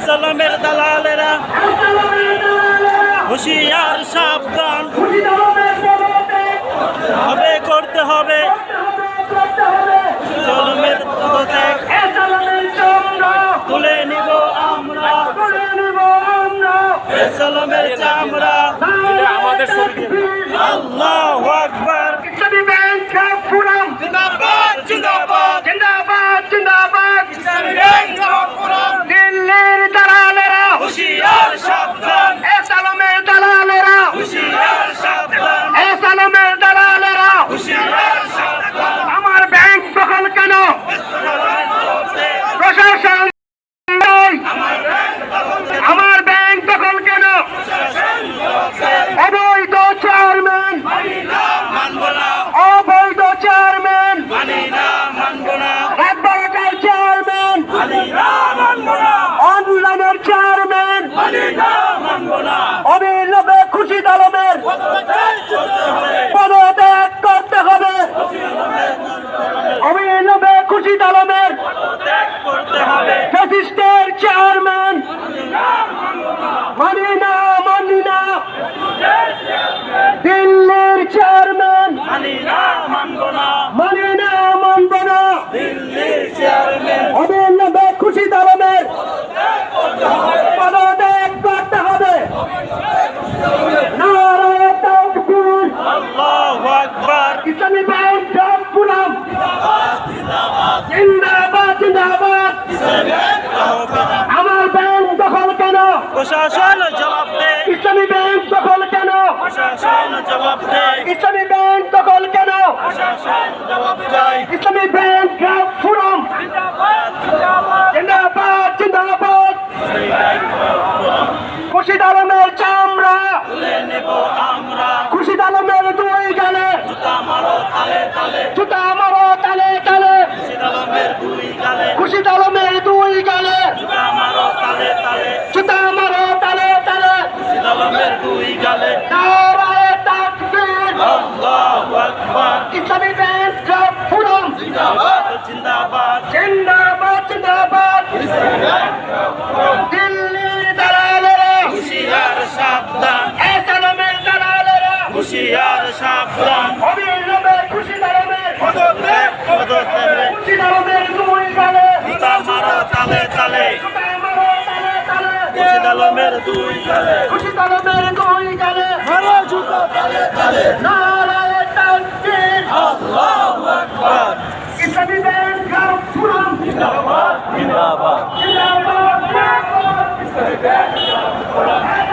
সালামের দালালেরা হুঁশিয়ার সাবধান হবে করতে হবে সালামের পদত্যাগ তুলে নিব আমরা সালামের চামড়া আমাদের আল্লাহু আকবার ইসলামী ব্যাংক পুরাম জিন্দাবাদ জিন্দাবাদ জিন্দাবাদ জিন্দাবাদ ইসলামী ব্যাংক পুরাম দিল্লির দালালেরা হুঁশিয়ার সাবধান সালামের দালালেরা হুঁশিয়ার সাবধান সালামের দালালেরা হুঁশিয়ার সাবধান আমার ব্যাংক দখল কেন প্রশাসন আমার ব্যাংক দখল কেন অবৈধ চেয়ারম্যান অবৈধ চেয়ারম্যান রাত 12টার চেয়ারম্যান অনলাইনের চেয়ারম্যান অবিলম্বে খুরশিদ আলমের পদত্যাগ করতে হবে অবিলম্বে খুরশিদ আলমের ফ্যাসিস্টের চেয়ারম্যান মানি না দিল্লির চেয়ারম্যান মানি না মানব না অবিলম্বে খুরশিদ আলমের পদত্যাগ করতে হবে নারায়ে তাকবীর আল্লাহু আকবার ইসলামী ব্যাংক পুরাম জিন্দাবাদ জিন্দাবাদ আমার ব্যাংক দখল কেন প্রশাসন জবাব দে ইসলামী ব্যাংক দখল কেন প্রশাসন জবাব দে ইসলামী ব্যাংক দখল কেন প্রশাসন জবাব চাই ইসলামী ব্যাংক পুরাম জিন্দাবাদ জিন্দাবাদ খুরশিদ আলমের চামড়া তুলে নেব আমরা খুরশিদ আলমের দুই গালে জুতা মারো তালে তালে জুতা মারো তালে তালে সিদালমের দুই গালে খুরশিদ আলমের দুই গালে জুতা মারো তালে তালে জুতা মারো তালে তালে সিদালমের দুই গালে নারায়ে তাকবীর আল্লাহু আকবার ইসলামী ব্যাংক পুরাম জিন্দাবাদ জিন্দাবাদ জিন্দাবাদ জিন্দাবাদ দিল্লির দালালেরা হুঁশিয়ার সাবধান সালামের দালালেরা হুঁশিয়ার সাবধান অবিলম্বে খুরশিদ আলমের পদত্যাগ খুরশিদ আলমের দুই গালে জুতা মারো তালে তালে জুতা মারো তালে তালে সিদালমের দুই গালে খুরশিদ আলমের দুই গালে মারো জুতা তালে তালে নারায়ে তাকবীর আল্লাহু আকবার ইসলামী ব্যাংক পুরাম জিন্দাবাদ জিন্দাবাদ জিন্দাবাদ